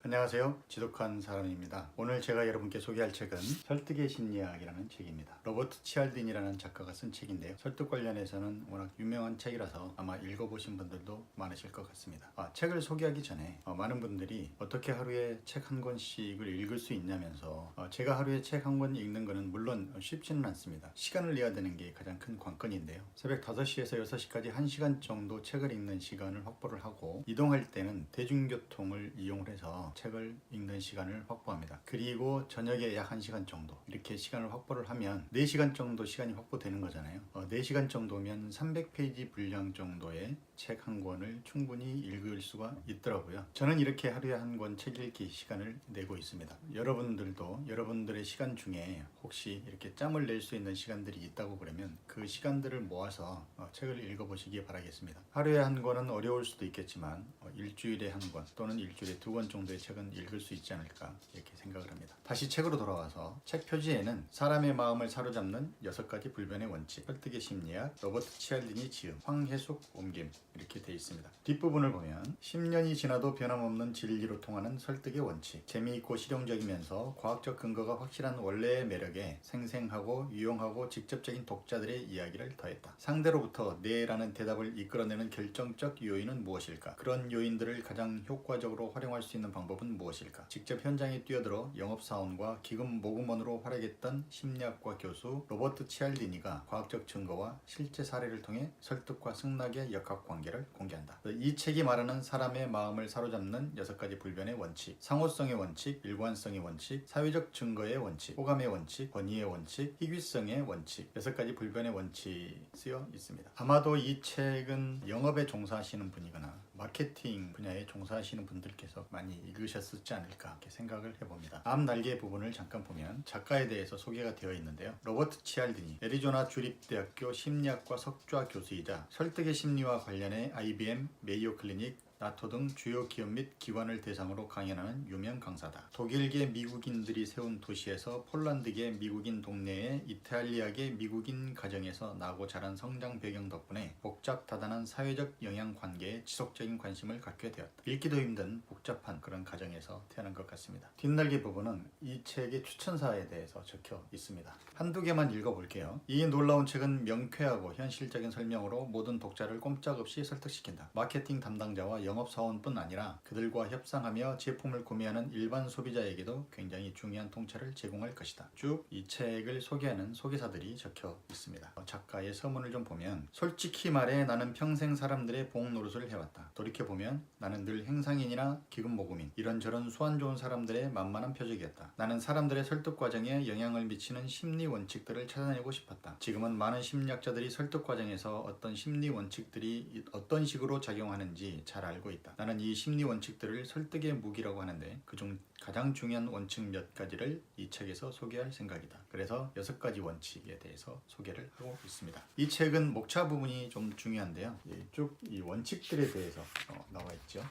안녕하세요. 지독한 사람입니다. 오늘 제가 여러분께 소개할 책은 설득의 심리학이라는 책입니다. 로버트 치알딘이라는 작가가 쓴 책인데요. 설득 관련해서는 워낙 유명한 책이라서 아마 읽어보신 분들도 많으실 것 같습니다. 책을 소개하기 전에 많은 분들이 어떻게 하루에 책 한 권씩을 읽을 수 있냐면서 제가 하루에 책 한 권 읽는 거는 물론 쉽지는 않습니다. 시간을 내야 되는 게 가장 큰 관건인데요. 새벽 5시에서 6시까지 1시간 정도 책을 읽는 시간을 확보를 하고 이동할 때는 대중교통을 이용을 해서 책을 읽는 시간을 확보합니다. 그리고 저녁에 약 1시간 정도 이렇게 시간을 확보를 하면 4시간 정도 시간이 확보되는 거잖아요. 4시간 정도면 300페이지 분량 정도의 책 한 권을 충분히 읽을 수가 있더라고요. 저는 이렇게 하루에 한 권 책 읽기 시간을 내고 있습니다. 여러분들도 여러분들의 시간 중에 혹시 이렇게 짬을 낼 수 있는 시간들이 있다고 그러면 그 시간들을 모아서 책을 읽어보시기 바라겠습니다. 하루에 한 권은 어려울 수도 있겠지만 일주일에 한 권 또는 일주일에 2권 정도의 책은 읽을 수 있지 않을까 이렇게 생각을 합니다. 다시 책으로 돌아와서 책 표지에는 사람의 마음을 사로잡는 6가지 불변의 원칙, 설득의 심리학, 로버트 치알딘이 지음, 황혜숙 옮김 이렇게 되어 있습니다. 뒷부분을 보면 10년이 지나도 변함없는 진리로 통하는 설득의 원칙, 재미있고 실용적이면서 과학적 근거가 확실한 원래의 매력에 생생하고 유용하고 직접적인 독자들의 이야기를 더했다. 상대로부터 네라는 대답을 이끌어내는 결정적 요인은 무엇일까? 그런 요인들을 가장 효과적으로 활용할 수 있는 방법은 무엇일까? 직접 현장에 뛰어들어 영업사원과 기금 모금원으로 활약했던 심리학과 교수 로버트 치알디니가 과학적 증거와 실제 사례를 통해 설득과 승낙의 역학관계를 공개한다. 이 책이 말하는 사람의 마음을 사로잡는 6가지 불변의 원칙, 상호성의 원칙, 일관성의 원칙, 사회적 증거의 원칙, 호감의 원칙, 권위의 원칙, 희귀성의 원칙 6가지 불변의 원칙이 쓰여 있습니다. 아마도 이 책은 영업에 종사하시는 분이거나 마케팅 분야에 종사하시는 분들께서 많이 읽으셨지 않을까 이렇게 생각을 해봅니다. 앞 날개 부분을 잠깐 보면 작가에 대해서 소개가 되어 있는데요. 로버트 치알디니, 애리조나 주립대학교 심리학과 석좌 교수이자 설득의 심리와 관련해 IBM, 메이오 클리닉, 나토 등 주요 기업 및 기관을 대상으로 강연하는 유명 강사다. 독일계 미국인들이 세운 도시에서 폴란드계 미국인 동네에 이탈리아계 미국인 가정에서 나고 자란 성장 배경 덕분에 복잡 다단한 사회적 영향 관계에 지속적인 관심을 갖게 되었다. 읽기도 힘든 복잡한 그런 가정에서 태어난 것 같습니다. 뒷날개 부분은 이 책의 추천사에 대해서 적혀 있습니다. 한두 개만 읽어볼게요. 이 놀라운 책은 명쾌하고 현실적인 설명으로 모든 독자를 꼼짝없이 설득시킨다. 마케팅 담당자와 영업사원뿐 아니라 그들과 협상하며 제품을 구매하는 일반 소비자에게도 굉장히 중요한 통찰을 제공할 것이다. 쭉 이 책을 소개하는 소개사들이 적혀 있습니다. 작가의 서문을 좀 보면 솔직히 말해 나는 평생 사람들의 복 노릇을 해왔다. 돌이켜보면 나는 늘 행상인이나 기금모금인 이런저런 수완 좋은 사람들의 만만한 표적이었다. 나는 사람들의 설득 과정에 영향을 미치는 심리 원칙들을 찾아내고 싶었다. 지금은 많은 심리학자들이 설득 과정에서 어떤 심리 원칙들이 어떤 식으로 작용하는지 잘 알고 있다. 나는 이 심리 원칙들을 설득의 무기라고 하는데 그중 가장 중요한 원칙 몇 가지를 이 책에서 소개할 생각이다. 그래서 6가지 원칙에 대해서 소개를 하고 있습니다. 이 책은 목차 부분이 좀 중요한데요. 쭉 이 원칙들에 대해서 나와 있죠.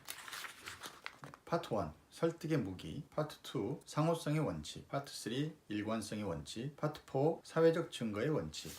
파트 1 설득의 무기, 파트 2 상호성의 원칙, 파트 3 일관성의 원칙, 파트 4 사회적 증거의 원칙,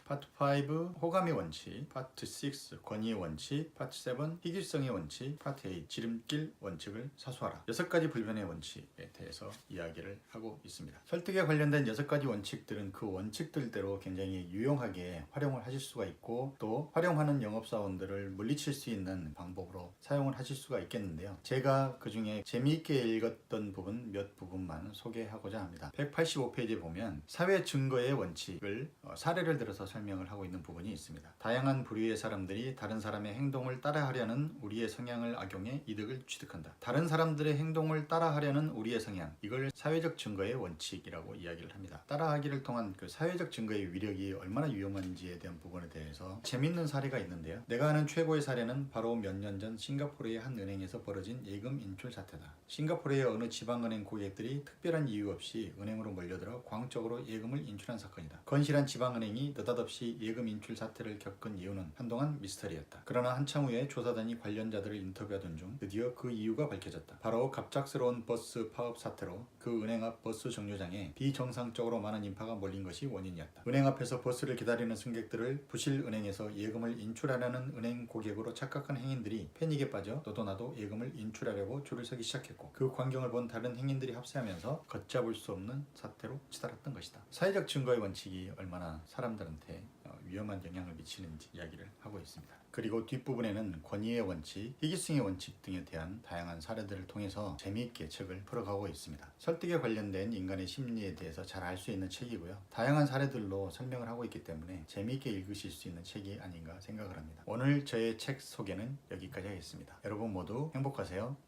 파트 5 호감의 원칙, 파트 6 권위의 원칙, 파트 7 희귀성의 원칙, 파트 8 지름길 원칙을 사수하라. 6가지 불변의 원칙에 대해서 이야기를 하고 있습니다. 설득에 관련된 6가지 원칙들은 그 원칙들대로 굉장히 유용하게 활용을 하실 수가 있고 또 활용하는 영업사원들을 물리칠 수 있는 방법으로 사용을 하실 수가 있겠는데요. 제가 그 중에 재미있게 읽었던 부분 몇 부분만 소개하고자 합니다. 185페이지에 보면 사회 증거의 원칙을 사례를 들어서 설명을 하고 있는 부분이 있습니다. 다양한 부류의 사람들이 다른 사람의 행동을 따라하려는 우리의 성향을 악용해 이득을 취득한다. 다른 사람들의 행동을 따라하려는 우리의 성향, 이걸 사회적 증거의 원칙이라고 이야기를 합니다. 따라하기를 통한 그 사회적 증거의 위력이 얼마나 위험한지에 대한 부분에 대해서 재밌는 사례가 있는데요. 내가 아는 최고의 사례는 바로 몇 년 전 싱가포르의 한 은행에서 벌어진 예금 인출 사태다. 싱가포르의 어느 지방은행 고객들이 특별한 이유 없이 은행으로 몰려들어 광적으로 예금을 인출한 사건이다. 건실한 지방은행이 느닷없이 느닷없이 예금 인출 사태를 겪은 이유는 한동안 미스터리였다. 그러나 한참 후에 조사단이 관련자들을 인터뷰하던 중 드디어 그 이유가 밝혀졌다. 바로 갑작스러운 버스 파업 사태로 그 은행 앞 버스 정류장에 비정상적으로 많은 인파가 몰린 것이 원인이었다. 은행 앞에서 버스를 기다리는 승객들을 부실은행에서 예금을 인출하려는 은행 고객으로 착각한 행인들이 패닉에 빠져 너도 나도 예금을 인출하려고 줄을 서기 시작했고, 그 광경을 본 다른 행인들이 합세하면서 걷잡을 수 없는 사태로 치달았던 것이다. 사회적 증거의 원칙이 얼마나 사람들한테 위험한 영향을 미치는지 이야기를 하고 있습니다. 그리고 뒷부분에는 권위의 원칙, 희귀성의 원칙 등에 대한 다양한 사례들을 통해서 재미있게 책을 풀어가고 있습니다. 설득에 관련된 인간의 심리에 대해서 잘 알 수 있는 책이고요. 다양한 사례들로 설명을 하고 있기 때문에 재미있게 읽으실 수 있는 책이 아닌가 생각을 합니다. 오늘 저의 책 소개는 여기까지 하겠습니다. 여러분 모두 행복하세요.